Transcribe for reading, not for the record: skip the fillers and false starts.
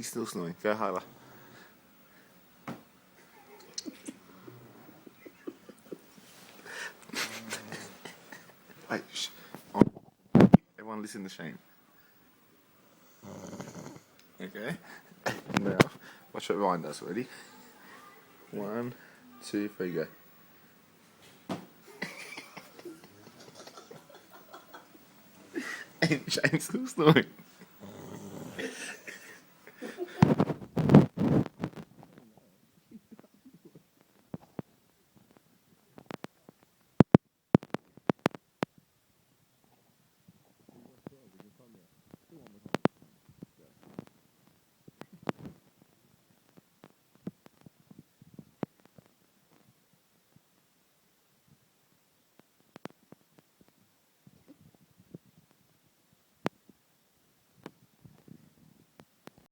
He's still snoring. Go harder. Wait, shh. Everyone listen to Shane. Okay. Now, watch what Ryan does. Ready? 1, 2, 3, go. And Shane's still snoring.